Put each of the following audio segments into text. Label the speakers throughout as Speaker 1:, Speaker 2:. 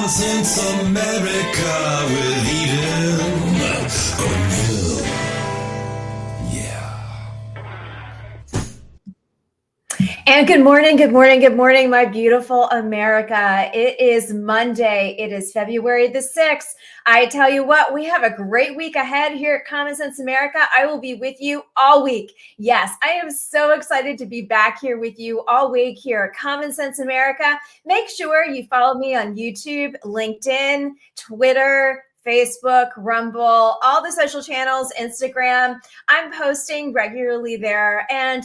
Speaker 1: Since America with Eden O'Neill. Yeah.
Speaker 2: And good morning, good morning, good morning, my beautiful America. It is Monday. It is February the 6th. I tell you what, we have a great week ahead here at Common Sense America. I will be with you all week. Yes, I am so excited to be back here with you all week here at Common Sense America. Make sure you follow me on YouTube, LinkedIn, Twitter, Facebook, Rumble, all the social channels, Instagram. I'm posting regularly there. And,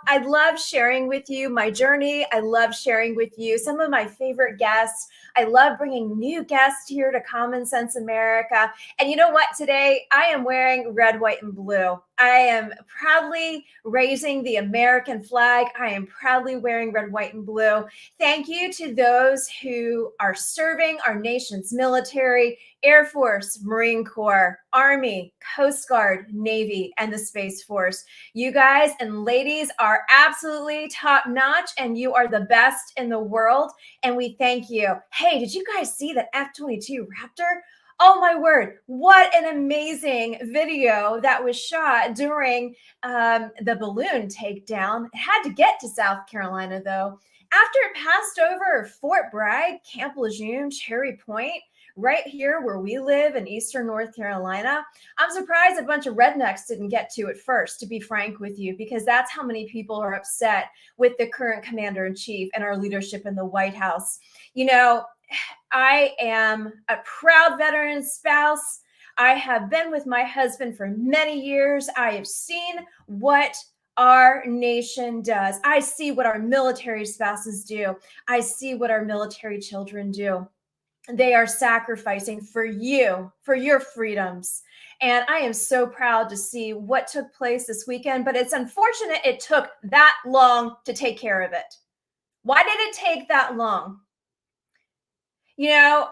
Speaker 2: I love sharing with you my journey. I love sharing with you some of my favorite guests. I love bringing new guests here to Common Sense America. And you know what? Today, I am wearing red, white, and blue. I am proudly raising the American flag. I am proudly wearing red, white, and blue. Thank you to those who are serving our nation's military, Air Force, Marine Corps, Army, Coast Guard, Navy, and the Space Force. You guys and ladies are absolutely top notch, and you are the best in the world. And we thank you. Hey, did you guys see that F-22 Raptor? Oh my word, what an amazing video that was shot during the balloon takedown. It had to get to South Carolina, though. After it passed over Fort Bragg, Camp Lejeune, Cherry Point, right here where we live in eastern North Carolina, I'm surprised a bunch of rednecks didn't get to it first, to be frank with you, because that's how many people are upset with the current commander-in-chief and our leadership in the White House. I am a proud veteran spouse. I have been with my husband for many years. I have seen what our nation does. I see what our military spouses do. I see what our military children do. They are sacrificing for you, for your freedoms. And I am so proud to see what took place this weekend, but it's unfortunate it took that long to take care of it. Why did it take that long? I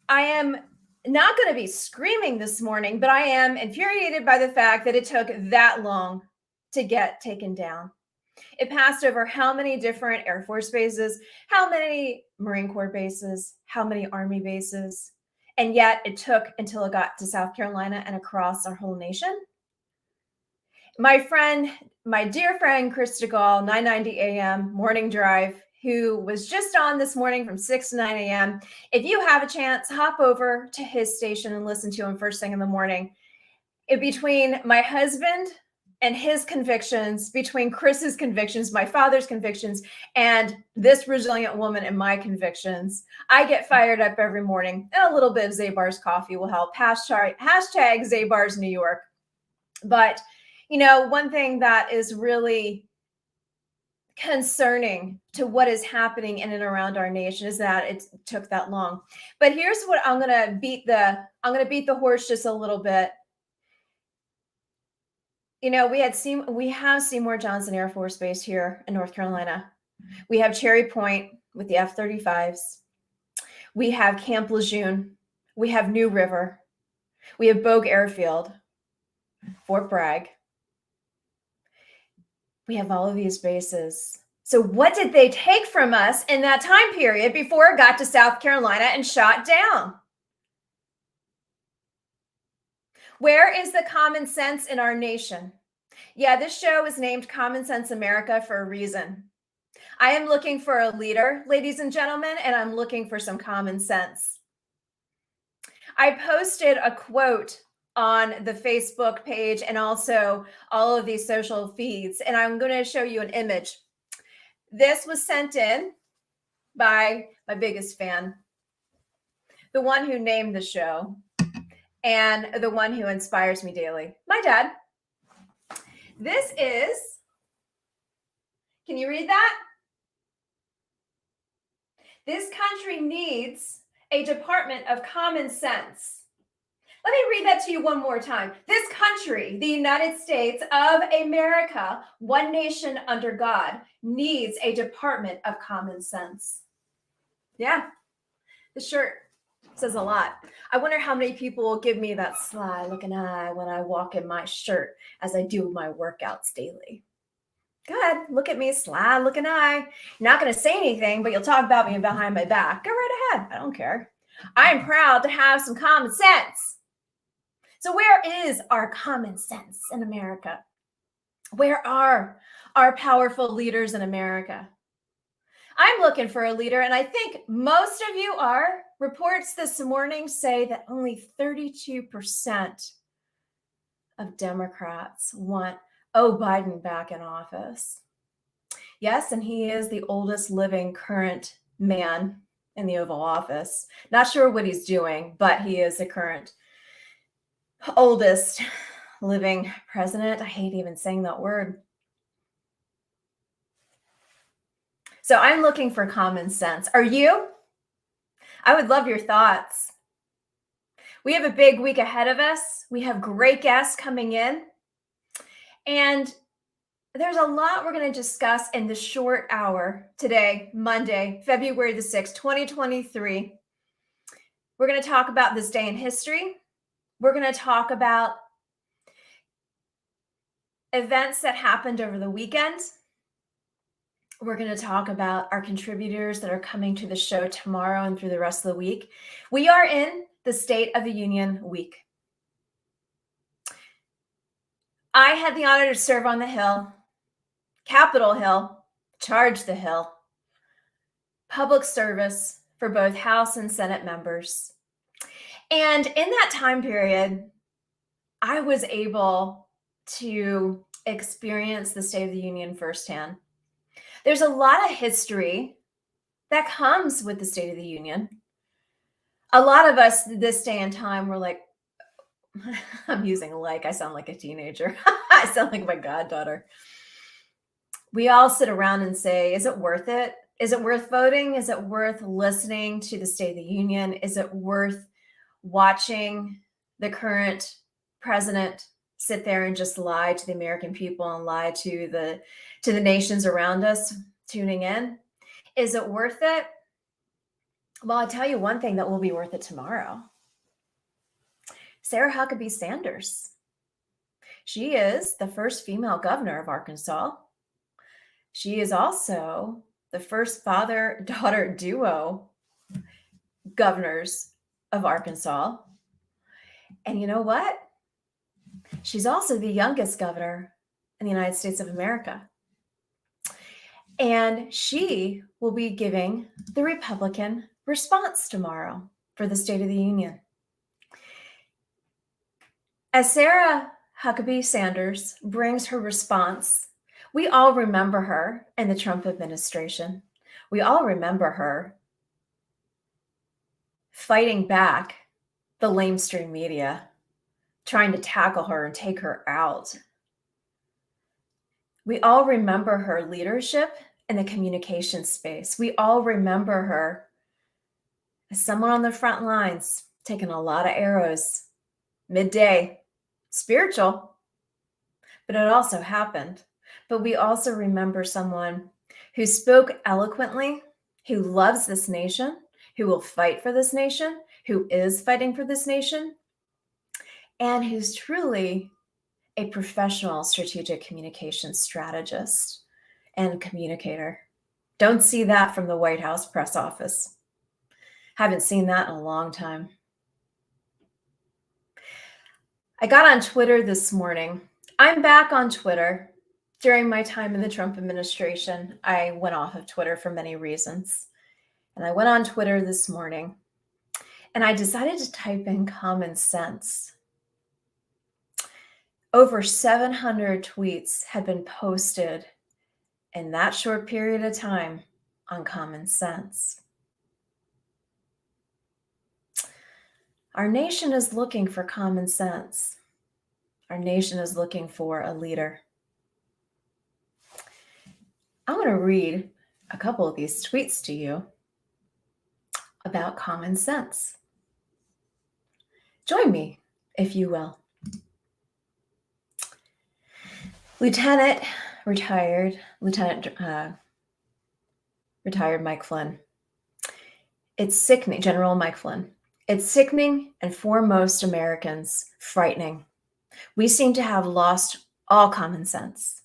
Speaker 2: am not going to be screaming this morning, but I am infuriated by the fact that it took that long to get taken down. It passed over how many different Air Force bases, how many Marine Corps bases, how many Army bases, and yet it took until it got to South Carolina and across our whole nation. My dear friend, Chris DeGaulle, 990 AM, Morning Drive, who was just on this morning from 6 to 9 a.m. If you have a chance, hop over to his station and listen to him first thing in the morning. Between my husband and his convictions, between Chris's convictions, my father's convictions, and this resilient woman and my convictions, I get fired up every morning. And a little bit of Zabar's coffee will help. Hashtag Zabar's New York. But, one thing that is really concerning to what is happening in and around our nation is that it took that long. But here's what I'm going to beat the horse just a little bit. We have Seymour Johnson Air Force Base here in North Carolina. We have Cherry Point with the F-35s. We have Camp Lejeune. We have New River. We have Bogue Airfield, Fort Bragg. We have all of these bases. So what did they take from us in that time period before it got to South Carolina and shot down? Where is the common sense in our nation? Yeah, this show is named Common Sense America for a reason. I am looking for a leader, ladies and gentlemen, and I'm looking for some common sense. I posted a quote on the Facebook page and also all of these social feeds, and I'm going to show you an image. This was sent in by my biggest fan, the one who named the show, and the one who inspires me daily, my dad. This is, can you read that? This country needs a Department of Common Sense. Let me read that to you one more time. This country, the United States of America, one nation under God, needs a Department of Common Sense. Yeah, the shirt says a lot. I wonder how many people will give me that sly looking eye when I walk in my shirt as I do my workouts daily. Good. Look at me, sly looking eye. You're not going to say anything, but you'll talk about me behind my back. Go right ahead. I don't care. I'm proud to have some common sense. So, where is our common sense in America? Where are our powerful leaders in America? I'm looking for a leader, and I think most of you are. Reports this morning say that only 32% of Democrats want Biden back in office. Yes, and he is the oldest living current man in the Oval Office. Not sure what he's doing, but he is the current oldest living president. I hate even saying that word. So I'm looking for common sense. Are you? I would love your thoughts. We have a big week ahead of us. We have great guests coming in. And there's a lot we're going to discuss in the short hour today, Monday, February the 6th, 2023. We're going to talk about this day in history. We're going to talk about events that happened over the weekend. We're going to talk about our contributors that are coming to the show tomorrow and through the rest of the week. We are in the State of the Union week. I had the honor to serve on the Hill, Capitol Hill, charge the Hill, public service for both House and Senate members. And in that time period, I was able to experience the State of the Union firsthand. There's a lot of history that comes with the State of the Union. A lot of us this day and time were like, I'm using I sound like a teenager. I sound like my goddaughter. We all sit around and say, is it worth it? Is it worth voting? Is it worth listening to the State of the Union? Is it worth watching the current president sit there and just lie to the American people and lie to the nations around us tuning in? Is it worth it? Well, I'll tell you one thing that will be worth it tomorrow. Sarah Huckabee Sanders. She is the first female governor of Arkansas. She is also the first father-daughter duo governors of Arkansas. And you know what? She's also the youngest governor in the United States of America. And she will be giving the Republican response tomorrow for the State of the Union. As Sarah Huckabee Sanders brings her response, we all remember her in the Trump administration. We all remember her fighting back the lamestream media, trying to tackle her and take her out. We all remember her leadership in the communication space. We all remember her as someone on the front lines, taking a lot of arrows, midday, spiritual, but it also happened. But we also remember someone who spoke eloquently, who loves this nation, who will fight for this nation, who is fighting for this nation, and who's truly a professional strategic communication strategist and communicator. Don't see that from the White House press office. Haven't seen that in a long time. I got on Twitter this morning. I'm back on Twitter. During my time in the Trump administration, I went off of Twitter for many reasons. And I went on Twitter this morning and I decided to type in common sense. Over 700 tweets had been posted in that short period of time on common sense. Our nation is looking for common sense. Our nation is looking for a leader. I'm going to read a couple of these tweets to you about common sense. Join me, if you will. Retired Mike Flynn. It's sickening, General Mike Flynn. It's sickening and for most Americans, frightening. We seem to have lost all common sense.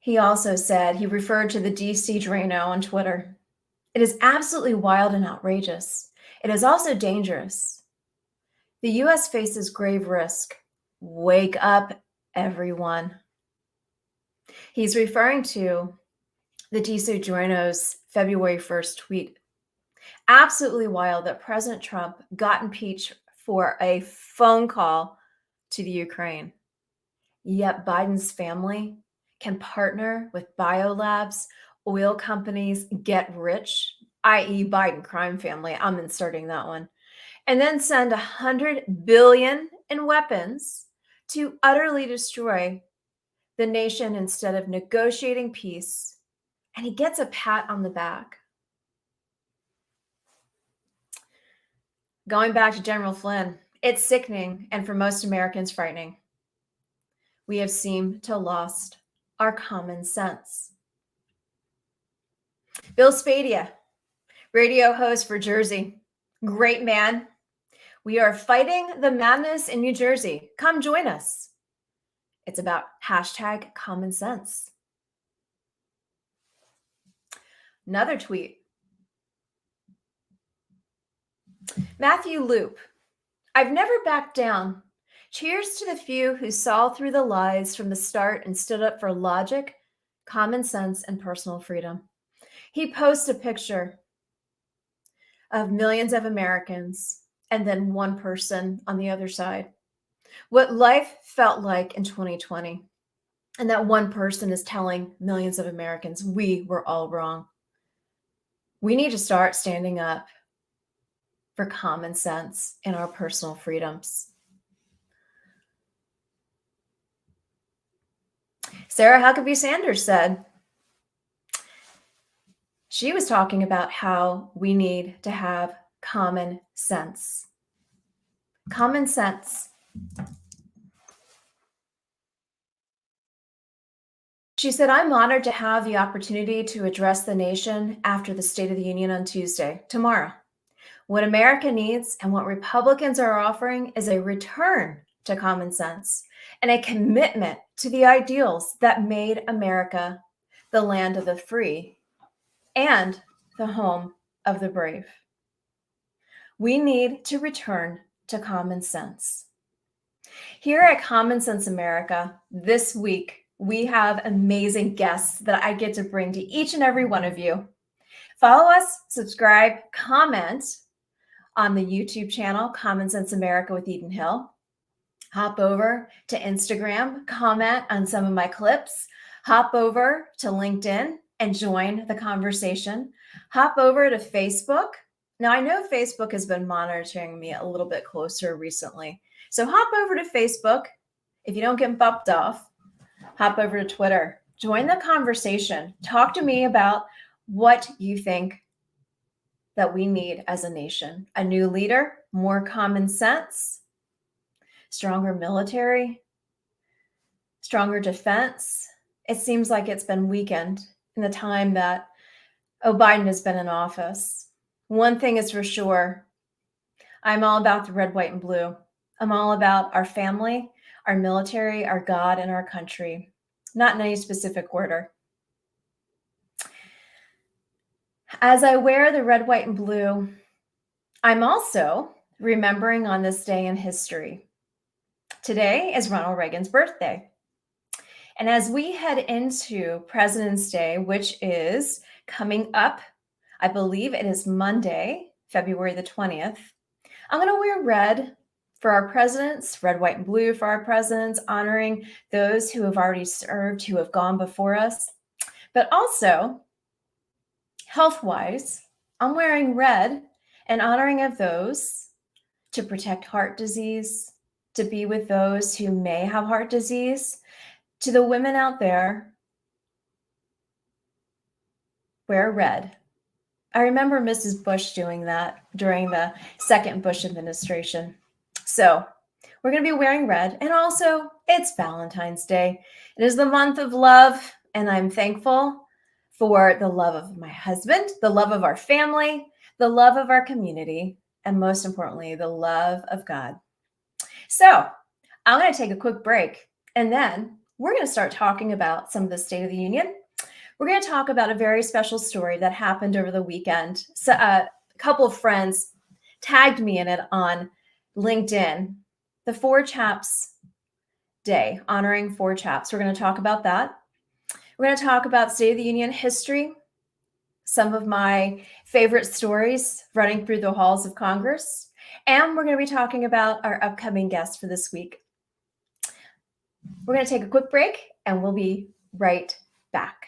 Speaker 2: He also said he referred to the DC Drano on Twitter. It is absolutely wild and outrageous. It is also dangerous. The U.S. faces grave risk. Wake up, everyone. He's referring to the DC Drano's February 1st tweet. Absolutely wild that President Trump got impeached for a phone call to the Ukraine. Yet Biden's family can partner with biolabs, oil companies, get rich, i.e., Biden crime family. I'm inserting that one. And then send $100 billion in weapons to utterly destroy the nation instead of negotiating peace. And he gets a pat on the back. Going back to General Flynn, it's sickening and for most Americans frightening. We have seemed to lost our common sense. Bill Spadia, radio host for Jersey. Great man. We are fighting the madness in New Jersey. Come join us. It's about hashtag common sense. Another tweet. Matthew Loop. I've never backed down. Cheers to the few who saw through the lies from the start and stood up for logic, common sense, and personal freedom. He posts a picture of millions of Americans and then one person on the other side. What life felt like in 2020. And that one person is telling millions of Americans, we were all wrong. We need to start standing up for common sense and our personal freedoms. Sarah Huckabee Sanders said, she was talking about how we need to have common sense. Common sense. She said, I'm honored to have the opportunity to address the nation after the State of the Union on Tuesday, tomorrow. What America needs and what Republicans are offering is a return to common sense and a commitment to the ideals that made America the land of the free and the home of the brave. We need to return to common sense. Here at Common Sense America, this week, we have amazing guests that I get to bring to each and every one of you. Follow us, subscribe, comment on the YouTube channel, Common Sense America with Eden Hill. Hop over to Instagram, comment on some of my clips. Hop over to LinkedIn and join the conversation. Hop over to Facebook. Now, I know Facebook has been monitoring me a little bit closer recently. So hop over to Facebook. If you don't get bumped off, hop over to Twitter. Join the conversation. Talk to me about what you think that we need as a nation. A new leader, more common sense, stronger military, stronger defense. It seems like it's been weakened in the time that Biden has been in office. One thing is for sure, I'm all about the red, white, and blue. I'm all about our family, our military, our God, and our country, not in any specific order. As I wear the red, white, and blue, I'm also remembering on this day in history. Today is Ronald Reagan's birthday. And as we head into President's Day, which is coming up, I believe it is Monday, February the 20th, I'm going to wear red for our presidents, red, white, and blue for our presidents, honoring those who have already served, who have gone before us. But also, health-wise, I'm wearing red in honoring of those to protect heart disease, to be with those who may have heart disease, to the women out there, wear red. I remember Mrs. Bush doing that during the second Bush administration. So we're going to be wearing red. And also, it's Valentine's Day. It is the month of love, and I'm thankful for the love of my husband, the love of our family, the love of our community, and most importantly, the love of God. So I'm going to take a quick break, and then we're going to start talking about some of the State of the Union. We're going to talk about a very special story that happened over the weekend. So, a couple of friends tagged me in it on LinkedIn, the Four Chaps Day, honoring four chaps. We're going to talk about that. We're going to talk about State of the Union history, some of my favorite stories running through the halls of Congress, and we're going to be talking about our upcoming guest for this week. We're going to take a quick break, and we'll be right back.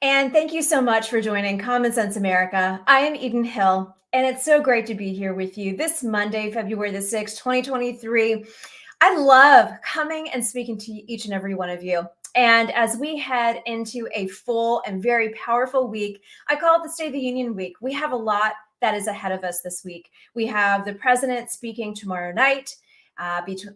Speaker 2: And thank you so much for joining Common Sense America. I am Eden Hill, and it's so great to be here with you this Monday, February the 6th, 2023. I love coming and speaking to each and every one of you. And as we head into a full and very powerful week, I call it the State of the Union week. We have a lot that is ahead of us this week. We have the president speaking tomorrow night.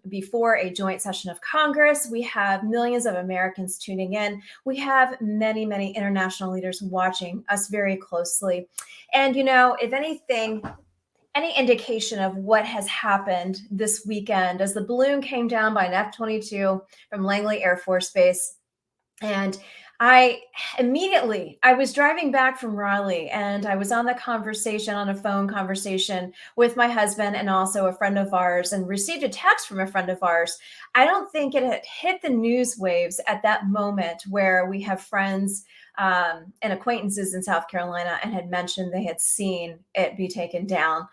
Speaker 2: Before a joint session of Congress. We have millions of Americans tuning in. We have many, many international leaders watching us very closely. And, you know, if anything, any indication of what has happened this weekend as the balloon came down by an F-22 from Langley Air Force Base. And I was driving back from Raleigh, and I was on a phone conversation with my husband and also a friend of ours, and received a text from a friend of ours. I don't think it had hit the news waves at that moment, where we have friends and acquaintances in South Carolina and had mentioned they had seen it be taken down.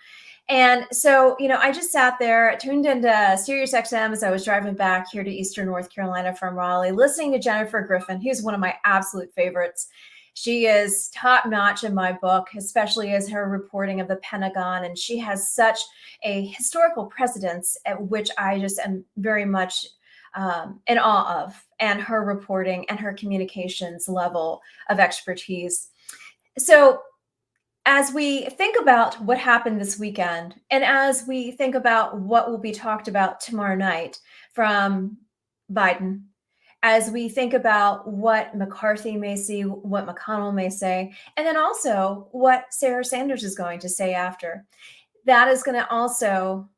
Speaker 2: And so, you know, I just sat there, tuned into Sirius XM as I was driving back here to Eastern North Carolina from Raleigh, listening to Jennifer Griffin, who's one of my absolute favorites. She is top notch in my book, especially as her reporting of the Pentagon. And she has such a historical precedence at which I just am very much in awe of, and her reporting and her communications level of expertise. So, as we think about what happened this weekend, and as we think about what will be talked about tomorrow night from Biden, as we think about what McCarthy may see, what McConnell may say, and then also what Sarah Sanders is going to say after, that is going to also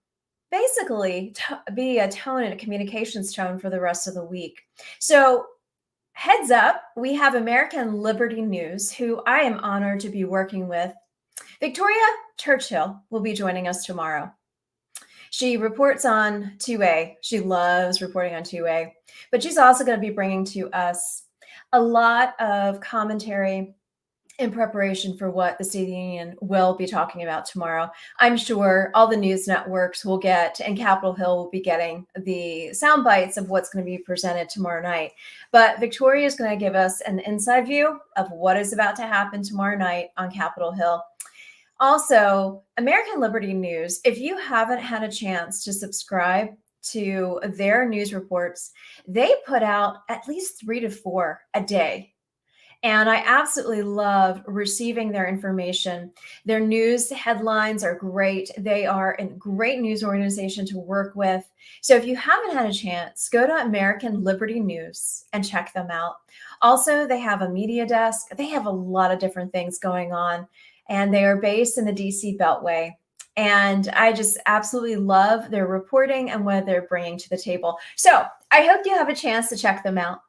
Speaker 2: basically be a tone and a communications tone for the rest of the week. So, heads up, we have American Liberty News, who I am honored to be working with. Victoria Churchill will be joining us tomorrow. She reports on 2A. She loves reporting on 2A, but she's also going to be bringing to us a lot of commentary in preparation for what the State of the Union will be talking about tomorrow. I'm sure all the news networks will get, and Capitol Hill will be getting the sound bites of what's going to be presented tomorrow night. But Victoria is going to give us an inside view of what is about to happen tomorrow night on Capitol Hill. Also, American Liberty News, if you haven't had a chance to subscribe to their news reports, they put out at least 3 to 4 a day. And I absolutely love receiving their information. Their news headlines are great. They are a great news organization to work with. So if you haven't had a chance, go to American Liberty News and check them out. Also, they have a media desk. They have a lot of different things going on, and they are based in the DC Beltway. And I just absolutely love their reporting and what they're bringing to the table. So I hope you have a chance to check them out.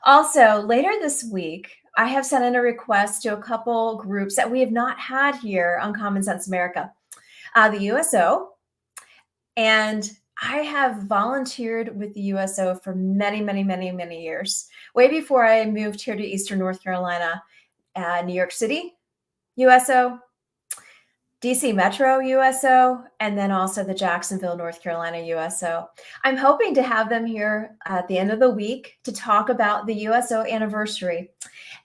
Speaker 2: Also, later this week, I have sent in a request to a couple groups that we have not had here on Common Sense America, the USO. And I have volunteered with the USO for many, many, many, many years. Way before I moved here to Eastern North Carolina, New York City, USO, DC Metro USO, and then also the Jacksonville, North Carolina USO. I'm hoping to have them here at the end of the week to talk about the USO anniversary.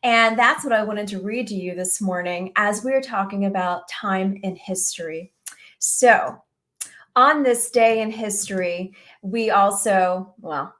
Speaker 2: And that's what I wanted to read to you this morning as we are talking about time in history. So, on this day in history, we also, well,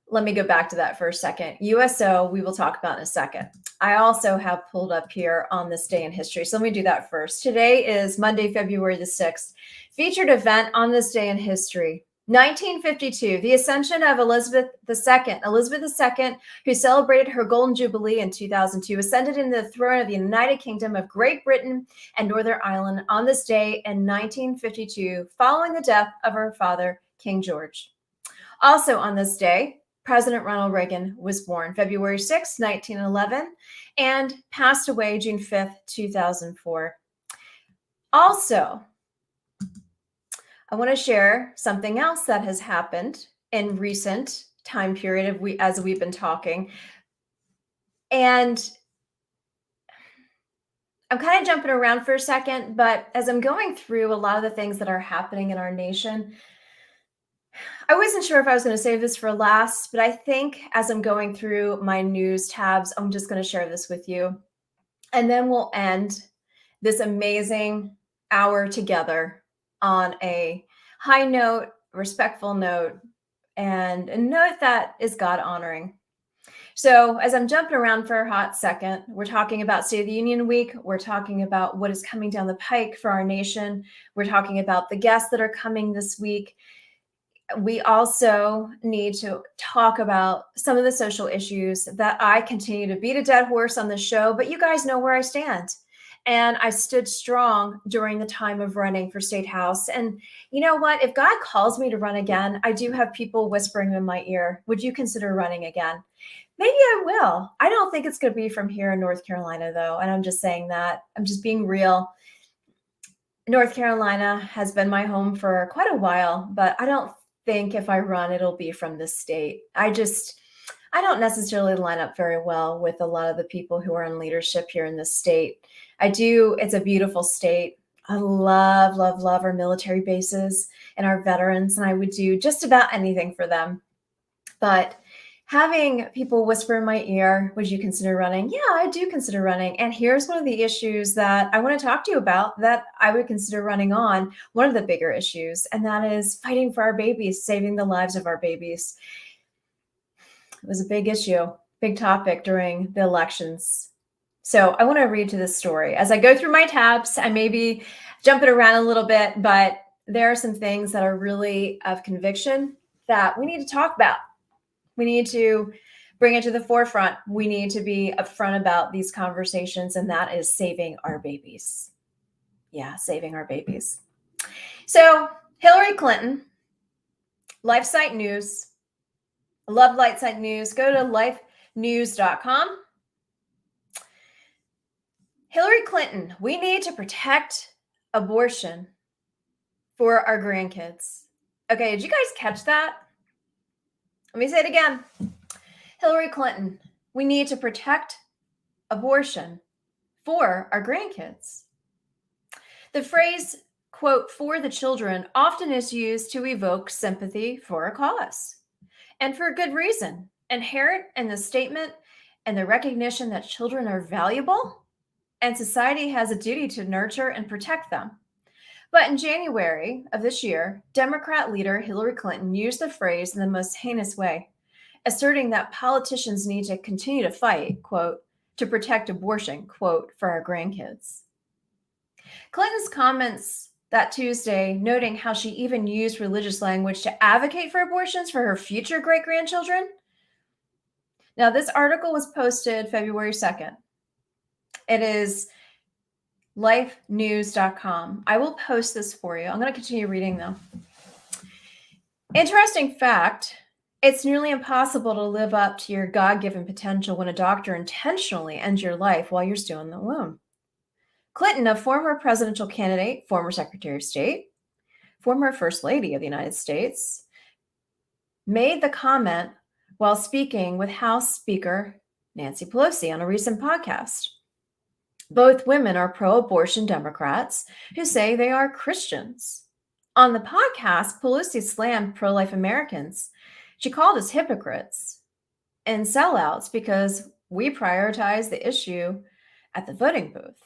Speaker 2: let me go back to that for a second. USO, we will talk about in a second. I also have pulled up here on this day in history. So let me do that first. Today is Monday, February the 6th. Featured event on this day in history. 1952, the ascension of Elizabeth II. Elizabeth II, who celebrated her Golden Jubilee in 2002, ascended into the throne of the United Kingdom of Great Britain and Northern Ireland on this day in 1952, following the death of her father, King George. Also on this day, President Ronald Reagan was born February 6, 1911, and passed away June 5th, 2004. Also, I want to share something else that has happened in recent time period as we've been talking. And I'm kind of jumping around for a second, but as I'm going through a lot of the things that are happening in our nation, I wasn't sure if I was going to save this for last, but I think as I'm going through my news tabs, I'm just going to share this with you. And then we'll end this amazing hour together on a high note, respectful note, and a note that is God honoring. So as I'm jumping around for a hot second, we're talking about State of the Union Week. We're talking about what is coming down the pike for our nation. We're talking about the guests that are coming this week. We also need to talk about some of the social issues that I continue to beat a dead horse on the show, but you guys know where I stand. And I stood strong during the time of running for State House. And you know what? If God calls me to run again, I do have people whispering in my ear, would you consider running again? Maybe I will. I don't think it's going to be from here in North Carolina, though. And I'm just saying that. I'm just being real. North Carolina has been my home for quite a while, but I don't think if I run, it'll be from this state. I don't necessarily line up very well with a lot of the people who are in leadership here in this state. It's a beautiful state. I love, love, love our military bases and our veterans, and I would do just about anything for them. But having people whisper in my ear, would you consider running? Yeah, I do consider running. And here's one of the issues that I want to talk to you about that I would consider running on, one of the bigger issues, and that is fighting for our babies, saving the lives of our babies. It was a big issue, big topic during the elections. So I want to read to this story. As I go through my tabs, I may be jumping around a little bit, but there are some things that are really of conviction that we need to talk about. We need to bring it to the forefront. We need to be upfront about these conversations, and that is saving our babies. Yeah, saving our babies. So Hillary Clinton, LifeSite News. I love LifeSite News. Go to lifenews.com. Hillary Clinton, we need to protect abortion for our grandkids. Okay, did you guys catch that? Let me say it again. Hillary Clinton, we need to protect abortion for our grandkids. The phrase, quote, for the children often is used to evoke sympathy for a cause. And for a good reason. Inherent in the statement and the recognition that children are valuable and society has a duty to nurture and protect them. But in January of this year, Democrat leader Hillary Clinton used the phrase in the most heinous way, asserting that politicians need to continue to fight, quote, to protect abortion, quote, for our grandkids. Clinton's comments that Tuesday, noting how she even used religious language to advocate for abortions for her future great-grandchildren. Now, this article was posted February 2nd. It is lifenews.com. I will post this for you. I'm going to continue reading, though. Interesting fact, it's nearly impossible to live up to your God-given potential when a doctor intentionally ends your life while you're still in the womb. Clinton, a former presidential candidate, former Secretary of State, former First Lady of the United States, made the comment while speaking with House Speaker Nancy Pelosi on a recent podcast. Both women are pro-abortion Democrats who say they are Christians. On the podcast, Pelosi slammed pro-life Americans. She called us hypocrites and sellouts because we prioritize the issue at the voting booth.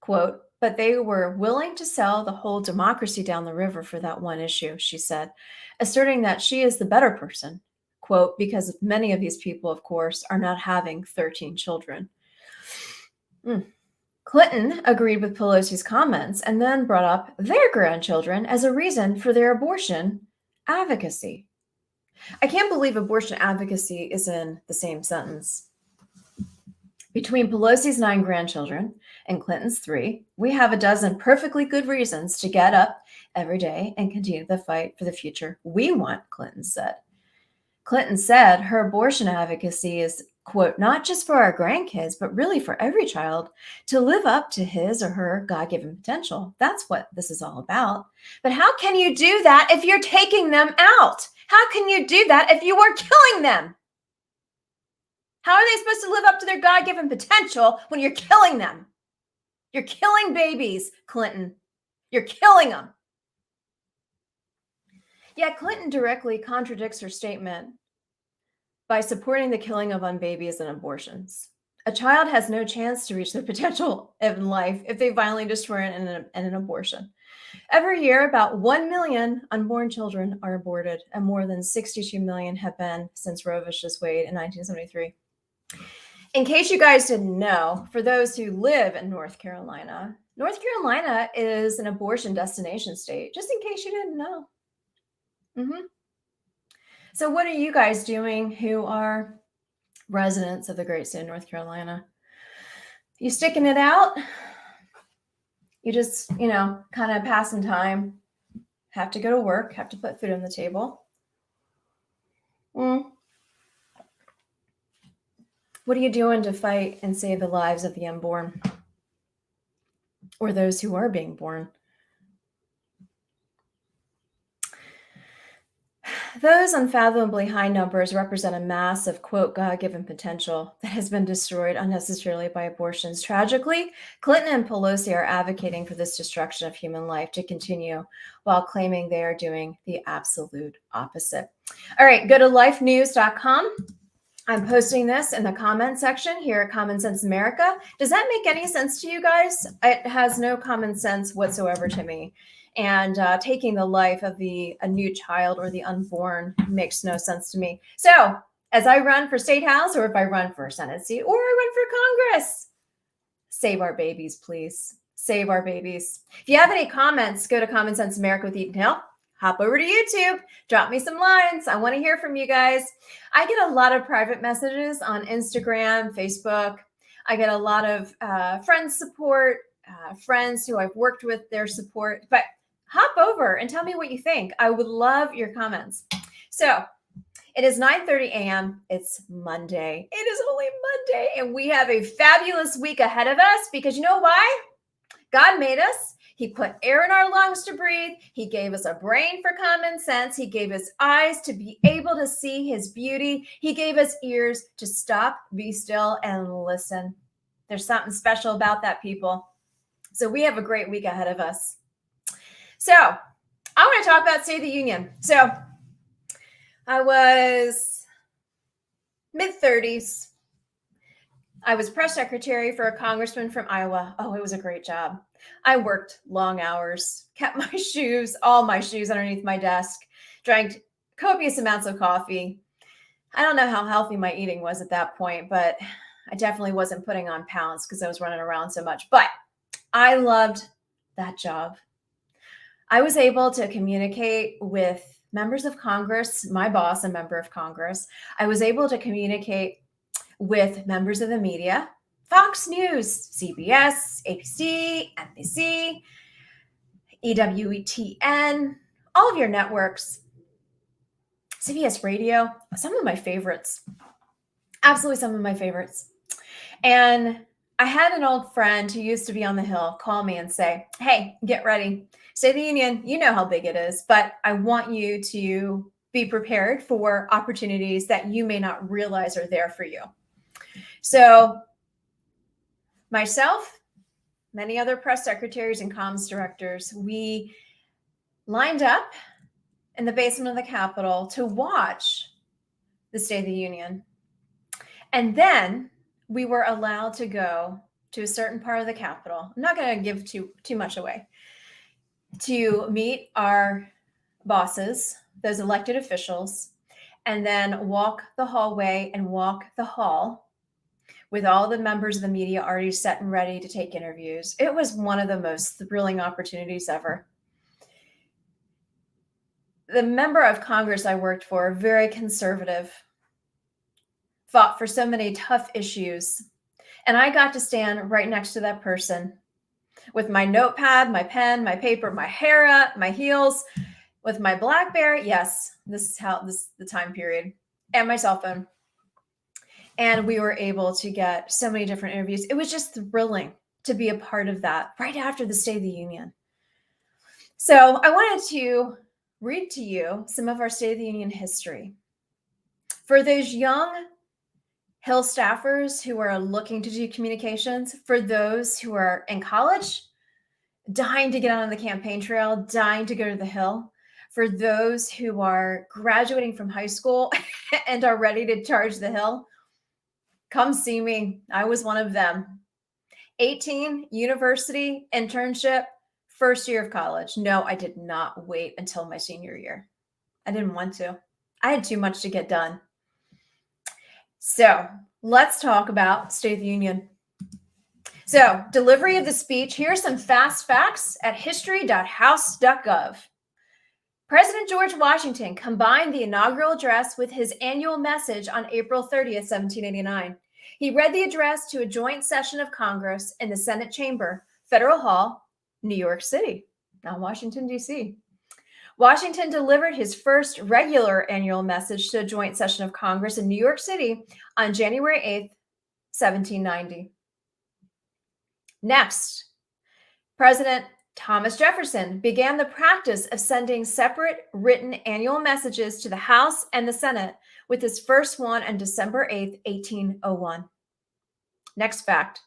Speaker 2: Quote, but they were willing to sell the whole democracy down the river for that one issue, she said, asserting that she is the better person, quote, because many of these people, of course, are not having 13 children. Clinton agreed with Pelosi's comments and then brought up their grandchildren as a reason for their abortion advocacy. I can't believe abortion advocacy is in the same sentence. Between Pelosi's 9 grandchildren and Clinton's 3, we have a dozen perfectly good reasons to get up every day and continue the fight for the future we want, Clinton said. Clinton said her abortion advocacy is, quote, not just for our grandkids, but really for every child to live up to his or her God-given potential. That's what this is all about. But how can you do that if you're taking them out? How can you do that if you are killing them? How are they supposed to live up to their God-given potential when you're killing them? You're killing babies, Clinton. You're killing them. Yet Clinton directly contradicts her statement by supporting the killing of babies and abortions. A child has no chance to reach their potential in life if they violently destroy it in an abortion. Every year, about 1 million unborn children are aborted, and more than 62 million have been since Roe v. Wade in 1973. In case you guys didn't know, for those who live in North Carolina is an abortion destination state, just in case you didn't know. So what are you guys doing who are residents of the great state of North Carolina? You sticking it out? You just, kind of passing time, have to go to work, have to put food on the table. What are you doing to fight and save the lives of the unborn or those who are being born? Those unfathomably high numbers represent a massive, quote, God-given potential that has been destroyed unnecessarily by abortions. Tragically, Clinton and Pelosi are advocating for this destruction of human life to continue while claiming they are doing the absolute opposite. All right, go to lifenews.com. I'm posting this in the comment section here at Common Sense America. Does that make any sense to you guys? It has no common sense whatsoever to me. And taking the life of a new child or the unborn makes no sense to me. So as I run for state house, or if I run for Senate seat, or I run for Congress. Save our babies, please. Save our babies. If you have any comments, go to Common Sense America with Eaton Hill. Hop over to YouTube. Drop me some lines. I want to hear from you guys. I get a lot of private messages on Instagram, Facebook. I get a lot of friends support, friends who I've worked with, their support. But hop over and tell me what you think. I would love your comments. So it is 9:30 a.m. It's Monday. It is only Monday, and we have a fabulous week ahead of us because you know why? God made us. He put air in our lungs to breathe. He gave us a brain for common sense. He gave us eyes to be able to see his beauty. He gave us ears to stop, be still, and listen. There's something special about that, people. So we have a great week ahead of us. So I want to talk about State of the Union. So I was mid-30s. I was press secretary for a congressman from Iowa. Oh, it was a great job. I worked long hours, kept my shoes, all my shoes underneath my desk, drank copious amounts of coffee. I don't know how healthy my eating was at that point, but I definitely wasn't putting on pounds because I was running around so much. But I loved that job. I was able to communicate with members of Congress, my boss, a member of Congress. I was able to communicate with members of the media, Fox News, CBS, ABC, NBC, EWTN, all of your networks, CBS Radio, some of my favorites, absolutely some of my favorites. And I had an old friend who used to be on the Hill call me and say, hey, get ready. State of the Union, you know how big it is, but I want you to be prepared for opportunities that you may not realize are there for you. So myself, many other press secretaries and comms directors, we lined up in the basement of the Capitol to watch the State of the Union. And then we were allowed to go to a certain part of the Capitol. I'm not going to give too much away. To meet our bosses, those elected officials, and then walk the hallway and walk the hall with all the members of the media already set and ready to take interviews. It was one of the most thrilling opportunities ever. The member of Congress I worked for, very conservative, fought for so many tough issues. And I got to stand right next to that person with my notepad, my pen, my paper, my hair up, my heels, with my BlackBerry. Yes, this is the time period, and my cell phone. And we were able to get so many different interviews. It was just thrilling to be a part of that right after the State of the Union. So I wanted to read to you some of our State of the Union history. For those young Hill staffers who are looking to do communications, for those who are in college, dying to get on the campaign trail, dying to go to the Hill, for those who are graduating from high school and are ready to charge the Hill, come see me. I was one of them. 18, university, internship, first year of college. No, I did not wait until my senior year. I didn't want to. I had too much to get done. So let's talk about State of the Union. So delivery of the speech. Here are some fast facts at history.house.gov. President George Washington combined the inaugural address with his annual message on April 30th, 1789. He read the address to a joint session of Congress in the Senate Chamber, Federal Hall, New York City, not Washington, D.C. Washington delivered his first regular annual message to a joint session of Congress in New York City on January 8th, 1790. Next, President Thomas Jefferson began the practice of sending separate written annual messages to the House and the Senate, with his first one on December 8th, 1801. Next fact,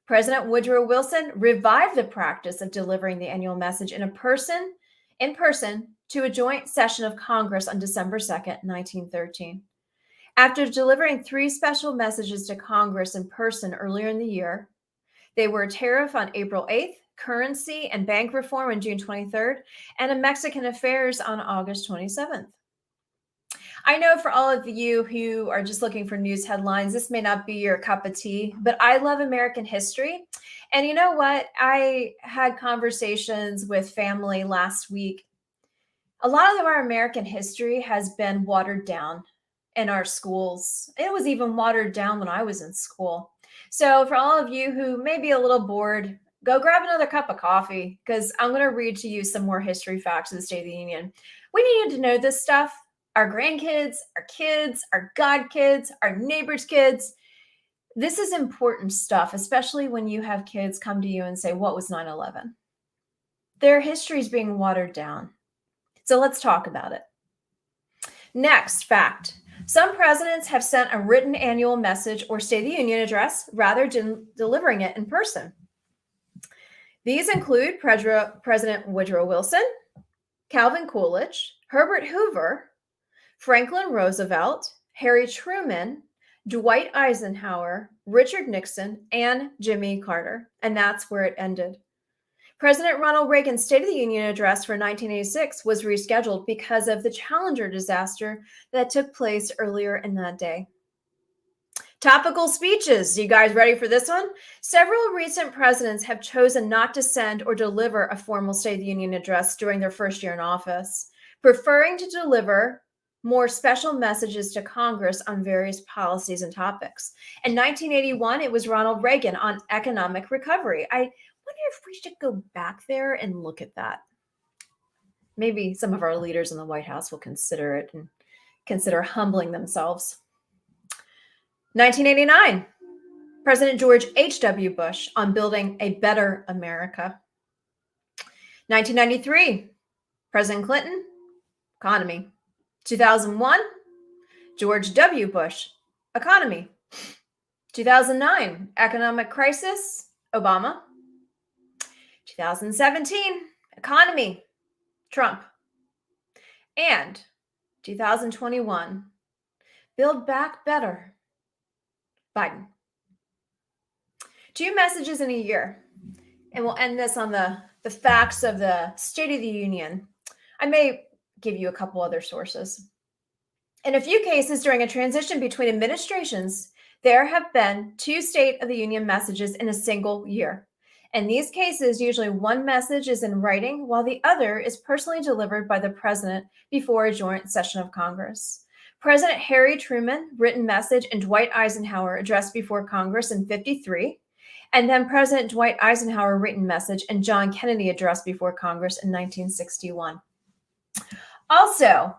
Speaker 2: President Woodrow Wilson revived the practice of delivering the annual message in person to a joint session of Congress on December 2nd, 1913. After delivering 3 special messages to Congress in person earlier in the year, they were a tariff on April 8th, currency and bank reform on June 23rd, and a Mexican affairs on August 27th. I know for all of you who are just looking for news headlines, this may not be your cup of tea, but I love American history. And you know what? I had conversations with family last week. A lot of our American history has been watered down in our schools. It was even watered down when I was in school. So, for all of you who may be a little bored, go grab another cup of coffee because I'm going to read to you some more history facts of the State of the Union. We need to know this stuff. Our grandkids, our kids, our godkids, our neighbors' kids. This is important stuff, especially when you have kids come to you and say, "What was 9/11?" Their history is being watered down. So let's talk about it. Next fact. Some presidents have sent a written annual message or State of the Union address rather than delivering it in person. These include President Woodrow Wilson, Calvin Coolidge, Herbert Hoover, Franklin Roosevelt, Harry Truman, Dwight Eisenhower, Richard Nixon, and Jimmy Carter. And that's where it ended. President Ronald Reagan's State of the Union address for 1986 was rescheduled because of the Challenger disaster that took place earlier in that day. Topical speeches. You guys ready for this one? Several recent presidents have chosen not to send or deliver a formal State of the Union address during their first year in office, preferring to deliver more special messages to Congress on various policies and topics. In 1981, it was Ronald Reagan on economic recovery. I wonder if we should go back there and look at that. Maybe some of our leaders in the White House will consider it and consider humbling themselves. 1989, President George H.W. Bush on building a better America. 1993, President Clinton, economy. 2001, George W. Bush, economy. 2009, economic crisis, Obama. 2017, economy, Trump. And 2021, build back better, Biden. 2 messages in a year. And we'll end this on the facts of the State of the Union. I may give you a couple other sources. In a few cases during a transition between administrations, there have been 2 State of the Union messages in a single year. In these cases, usually one message is in writing while the other is personally delivered by the president before a joint session of Congress. President Harry Truman, written message, and Dwight Eisenhower addressed before Congress in 1953, and then President Dwight Eisenhower, written message, and John Kennedy addressed before Congress in 1961. Also,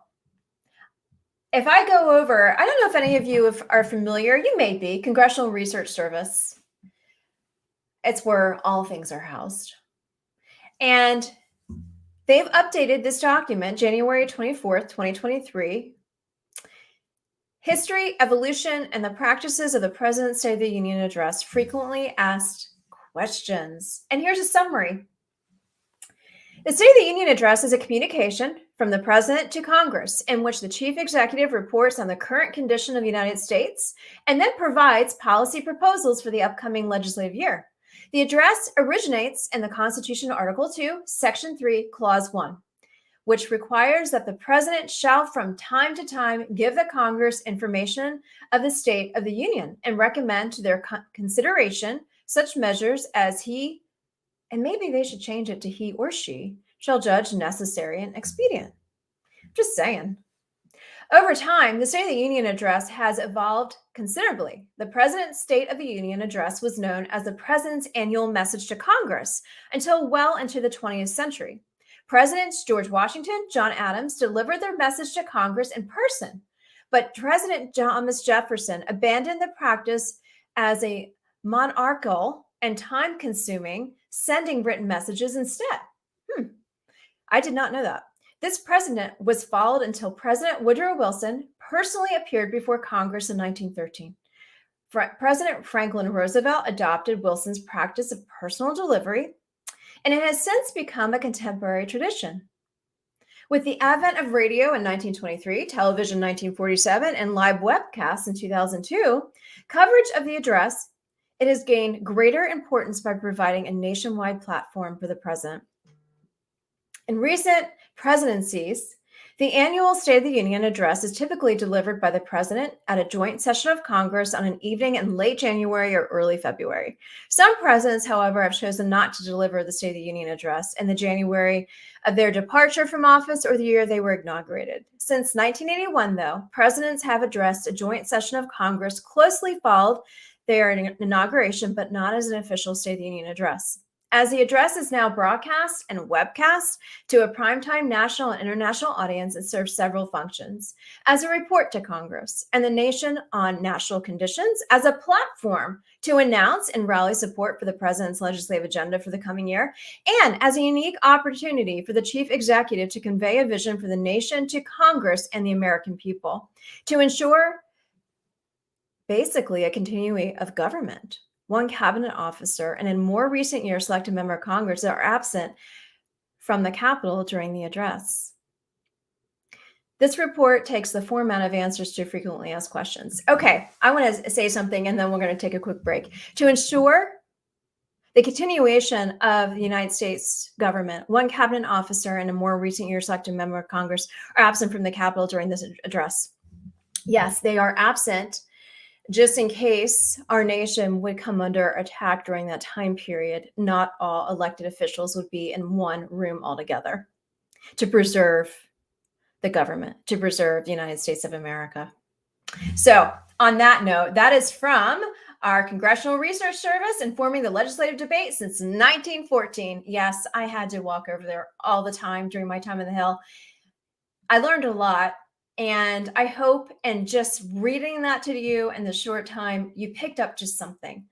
Speaker 2: if I go over, I don't know if any of you are familiar, you may be, Congressional Research Service. It's where all things are housed. And they've updated this document, January 24th, 2023, History, Evolution, and the Practices of the President's State of the Union Address, Frequently Asked Questions. And here's a summary. The State of the Union Address is a communication from the President to Congress in which the Chief Executive reports on the current condition of the United States and then provides policy proposals for the upcoming legislative year. The address originates in the Constitution, Article 2, Section 3, Clause 1, which requires that the President shall from time to time give the Congress information of the State of the Union and recommend to their consideration such measures as he, and maybe they should change it to he or she, shall judge necessary and expedient. Just saying. Over time, the State of the Union Address has evolved considerably. The President's State of the Union Address was known as the President's Annual Message to Congress until well into the 20th century. Presidents George Washington, John Adams delivered their message to Congress in person, but President Thomas Jefferson abandoned the practice as a monarchical and time-consuming sending written messages instead. I did not know that. This precedent was followed until President Woodrow Wilson personally appeared before Congress in 1913. President Franklin Roosevelt adopted Wilson's practice of personal delivery, and it has since become a contemporary tradition. With the advent of radio in 1923, television in 1947, and live webcasts in 2002, coverage of the address, it has gained greater importance by providing a nationwide platform for the president. In recent presidencies, The annual State of the Union address is typically delivered by the president at a joint session of Congress on an evening in late January or early February. Some presidents, however, have chosen not to deliver the State of the Union address in the January of their departure from office or the year they were inaugurated. Since 1981, though, presidents have addressed a joint session of Congress closely followed their inauguration, but not as an official State of the Union address. As the address is now broadcast and webcast to a primetime national and international audience, it serves several functions: as a report to Congress and the nation on national conditions, as a platform to announce and rally support for the president's legislative agenda for the coming year, and as a unique opportunity for the chief executive to convey a vision for the nation to Congress and the American people, to ensure basically a continuity of government. One cabinet officer and in more recent years selected member of Congress are absent from the Capitol during the address. This report takes the format of answers to frequently asked questions. Okay, I want to say something and then we're going to take a quick break. To ensure the continuation of the United States government, one cabinet officer and in more recent years selected member of Congress are absent from the Capitol during this address. Yes, they are absent just in case our nation would come under attack during that time period. Not all elected officials would be in one room altogether to preserve the government, to preserve the United States of America. So on that note, that is from our Congressional Research Service informing the legislative debate since 1914. Yes, I had to walk over there all the time during my time on the Hill. I learned a lot. And I hope, and just reading that to you in the short time, you picked up just something.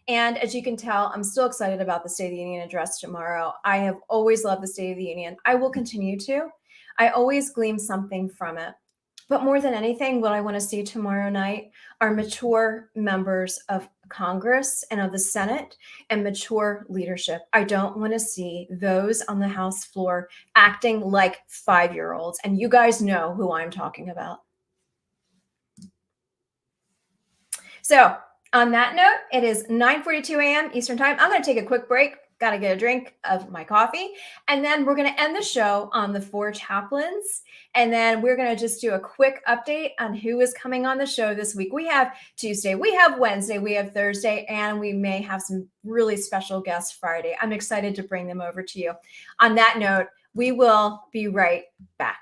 Speaker 2: And as you can tell, I'm still excited about the State of the Union address tomorrow. I have always loved the State of the Union. I will continue to. I always glean something from it. But more than anything, what I want to see tomorrow night are mature members of Congress and of the Senate and mature leadership. I don't want to see those on the House floor acting like 5-year-olds. And you guys know who I'm talking about. So on that note, it is 9:42 a.m. Eastern Time. I'm going to take a quick break. Got to get a drink of my coffee. And then we're going to end the show on the 4 chaplains. And then we're going to just do a quick update on who is coming on the show this week. We have Tuesday, we have Wednesday, we have Thursday, and we may have some really special guests Friday. I'm excited to bring them over to you. On that note, we will be right back.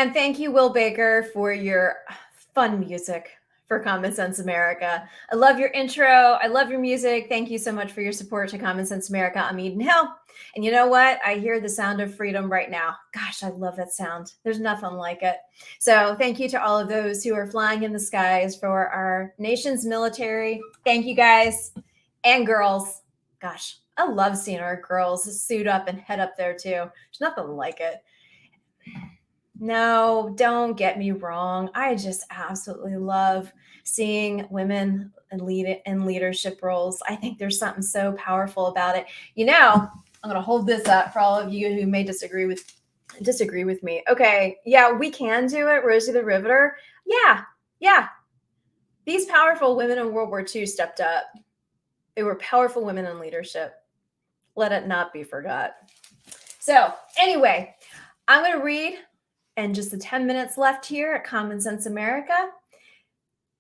Speaker 2: And thank you, Will Baker, for your fun music for Common Sense America. I love your intro. I love your music. Thank you so much for your support to Common Sense America. I'm Eden Hill. And you know what? I hear the sound of freedom right now. Gosh, I love that sound. There's nothing like it. So thank you to all of those who are flying in the skies for our nation's military. Thank you guys and girls. Gosh, I love seeing our girls suit up and head up there too. There's nothing like it. No, don't get me wrong. I just absolutely love seeing women in leadership roles. I think there's something so powerful about it. You know, I'm going to hold this up for all of you who may disagree with me. Okay, yeah, we can do it. Rosie the Riveter. Yeah. These powerful women in World War II stepped up. They were powerful women in leadership. Let it not be forgot. So anyway, I'm going to read, and just the 10 minutes left here at Common Sense America,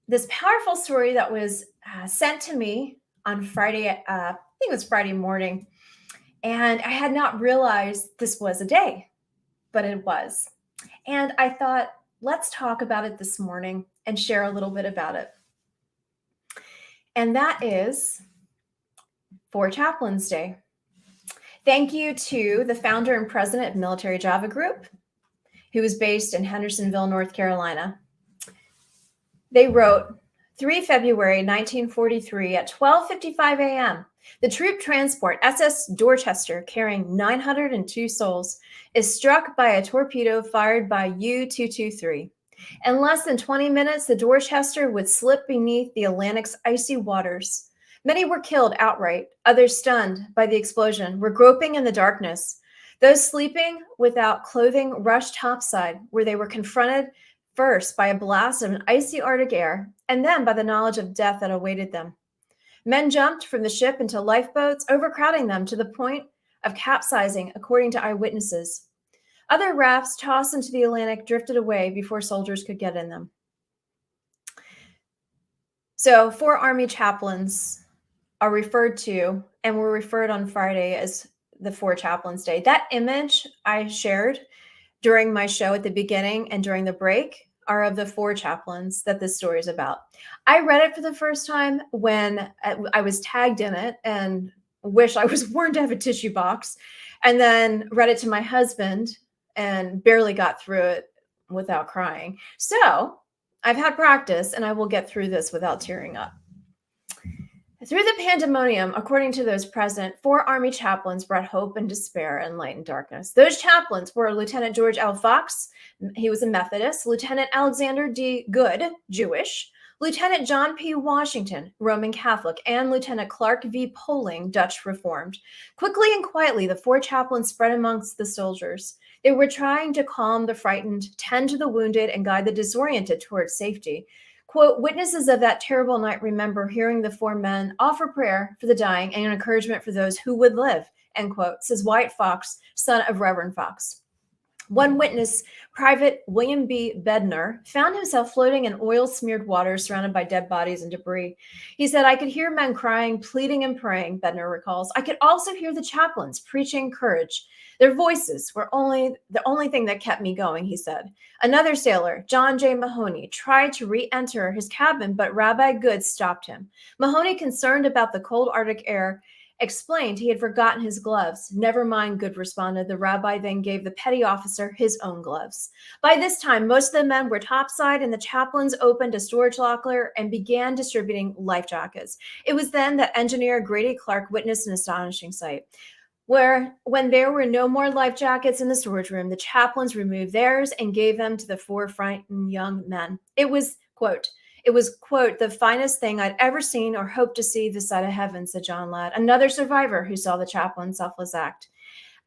Speaker 2: this powerful story that was sent to me on Friday, I think it was Friday morning, and I had not realized this was a day, but it was. And I thought, let's talk about it this morning and share a little bit about it. And that is for Chaplains Day. Thank you to the founder and president of Military Java Group, who is based in Hendersonville, North Carolina. They wrote, 3 February 1943 at 12:55 a.m., the troop transport SS Dorchester, carrying 902 souls, is struck by a torpedo fired by U-223. In less than 20 minutes, the Dorchester would slip beneath the Atlantic's icy waters. Many were killed outright. Others, stunned by the explosion, were groping in the darkness. Those sleeping without clothing rushed topside, where they were confronted first by a blast of an icy Arctic air, and then by the knowledge of death that awaited them. Men jumped from the ship into lifeboats, overcrowding them to the point of capsizing, according to eyewitnesses. Other rafts tossed into the Atlantic drifted away before soldiers could get in them. So 4 Army chaplains are referred to, and were referred on Friday as the 4 Chaplains Day. That image I shared during my show at the beginning and during the break are of the 4 chaplains that this story is about. I read it for the first time when I was tagged in it and wish I was warned to have a tissue box, and then read it to my husband and barely got through it without crying. So I've had practice, and I will get through this without tearing up. Through the pandemonium, according to those present, 4 Army chaplains brought hope and despair and light and darkness. Those chaplains were Lieutenant George L. Fox, he was a Methodist, Lieutenant Alexander D. Good, Jewish, Lieutenant John P. Washington, Roman Catholic, and Lieutenant Clark V. Poling, Dutch Reformed. Quickly and quietly, the 4 chaplains spread amongst the soldiers. They were trying to calm the frightened, tend to the wounded, and guide the disoriented towards safety. Quote, witnesses of that terrible night remember hearing the 4 men offer prayer for the dying and encouragement for those who would live, end quote, says Wyatt Fox, son of Reverend Fox. One witness, Private William B. Bednar, found himself floating in oil-smeared water surrounded by dead bodies and debris. He said, I could hear men crying, pleading, and praying, Bednar recalls. I could also hear the chaplains preaching courage. Their voices were the only thing that kept me going, he said. Another sailor, John J. Mahoney, tried to re-enter his cabin, but Rabbi Good stopped him. Mahoney, concerned about the cold Arctic air, explained he had forgotten his gloves. Never mind, Good responded. The rabbi then gave the petty officer his own gloves. By this time, most of the men were topside, and the chaplains opened a storage locker and began distributing life jackets. It was then that engineer Grady Clark witnessed an astonishing sight. When there were no more life jackets in the storage room, the chaplains removed theirs and gave them to the 4 frightened young men. It was, quote, the finest thing I'd ever seen or hoped to see this side of heaven, said John Ladd, another survivor who saw the chaplain's selfless act.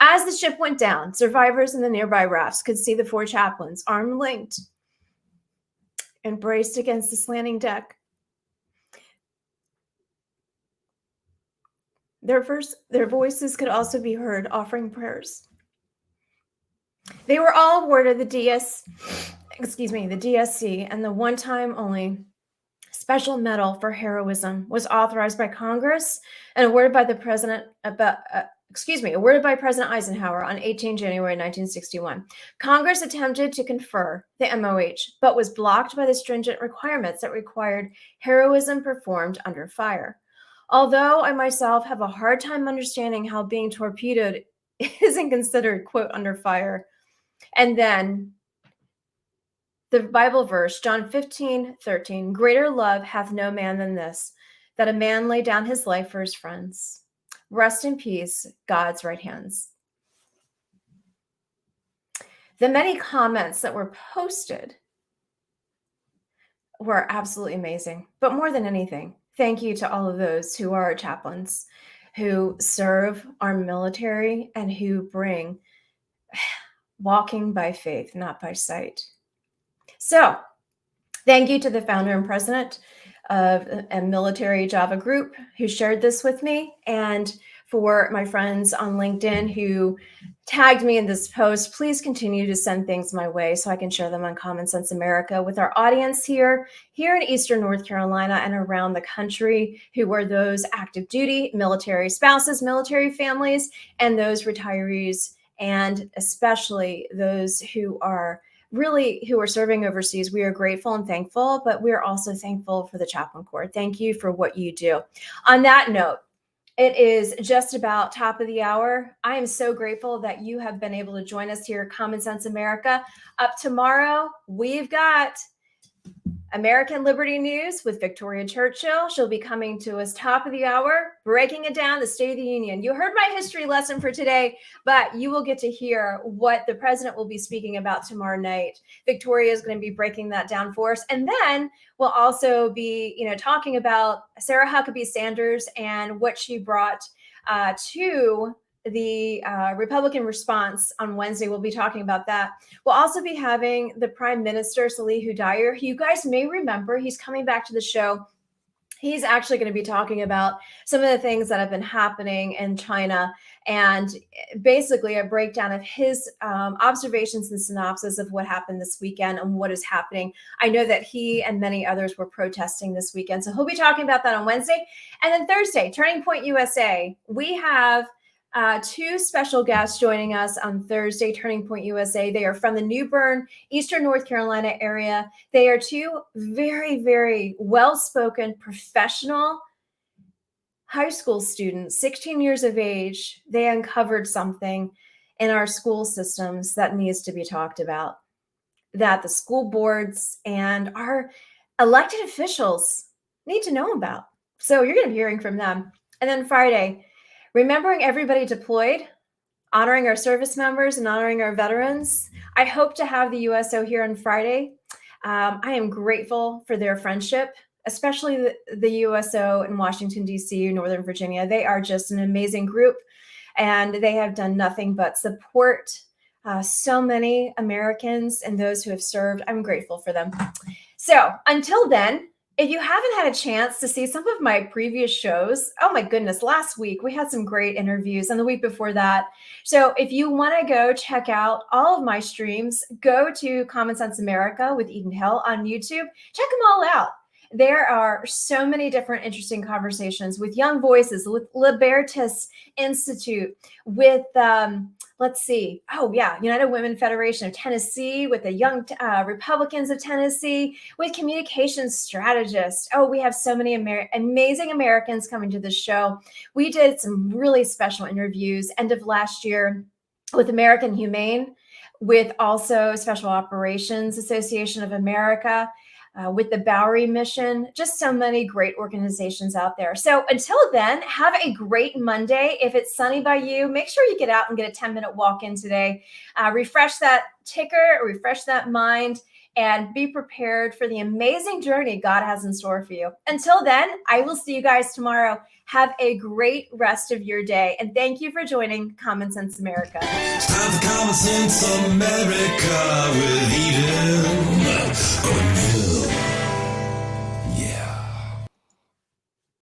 Speaker 2: As the ship went down, survivors in the nearby rafts could see the 4 chaplains, arm linked and braced against the slanting deck. Their voices could also be heard offering prayers. They were all awarded the DSC, and the one-time only Special Medal for Heroism was authorized by Congress and awarded by the President awarded by President Eisenhower on 18 January 1961. Congress attempted to confer the MOH, but was blocked by the stringent requirements that required heroism performed under fire. Although I myself have a hard time understanding how being torpedoed isn't considered, quote, under fire. And then the Bible verse, John 15:13, greater love hath no man than this, that a man lay down his life for his friends. Rest in peace, God's right hands. The many comments that were posted were absolutely amazing. But more than anything, thank you to all of those who are chaplains, who serve our military, and who bring walking by faith, not by sight. So thank you to the founder and president of a military Java group who shared this with me, and for my friends on LinkedIn who tagged me in this post. Please continue to send things my way so I can share them on Common Sense America with our audience here in Eastern North Carolina and around the country, who are those active duty, military spouses, military families, and those retirees, and especially those who are serving overseas. We are grateful and thankful, but we are also thankful for the Chaplain Corps. Thank you for what you do. On that note, it is just about top of the hour. I am so grateful that you have been able to join us here at Common Sense America. Up tomorrow, we've got American Liberty News with Victoria Churchill. She'll be coming to us top of the hour, breaking it down, the State of the Union. You heard my history lesson for today, but you will get to hear what the president will be speaking about tomorrow night. Victoria is going to be breaking that down for us. And then we'll also be, talking about Sarah Huckabee Sanders and what she brought to the Republican response on Wednesday. We'll be talking about that. We'll also be having the Prime Minister, Salih Hudayar, who you guys may remember. He's coming back to the show. He's actually going to be talking about some of the things that have been happening in China, and basically a breakdown of his observations and synopsis of what happened this weekend and what is happening. I know that he and many others were protesting this weekend, so he'll be talking about that on Wednesday. And then Thursday, Turning Point USA, we have two special guests joining us on Thursday, Turning Point USA. They are from the New Bern, Eastern North Carolina area. They are two very, very well-spoken, professional high school students, 16 years of age. They uncovered something in our school systems that needs to be talked about, that the school boards and our elected officials need to know about. So you're going to be hearing from them. And then Friday, remembering everybody deployed, honoring our service members and honoring our veterans. I hope to have the USO here on Friday. I am grateful for their friendship, especially the USO in Washington, D.C., Northern Virginia. They are just an amazing group, and they have done nothing but support so many Americans and those who have served. I'm grateful for them. So until then, if you haven't had a chance to see some of my previous shows, oh my goodness, last week we had some great interviews, and the week before that. So if you want to go check out all of my streams, go to Common Sense America with Eden Hill on YouTube. Check them all out. There are so many different interesting conversations with Young Voices, with Libertas Institute, with United Women Federation of Tennessee, with the Young Republicans of Tennessee, with communications strategists. Oh, we have so many amazing Americans coming to the show. We did some really special interviews end of last year with American Humane, with also Special Operations Association of America, with the Bowery Mission, just so many great organizations out there. So until then, have a great Monday. If it's sunny by you, make sure you get out and get a 10-minute walk in today. Refresh that ticker, refresh that mind, and be prepared for the amazing journey God has in store for you. Until then, I will see you guys tomorrow. Have a great rest of your day. And thank you for joining Common Sense America.
Speaker 1: It's time for Common Sense America with Eden.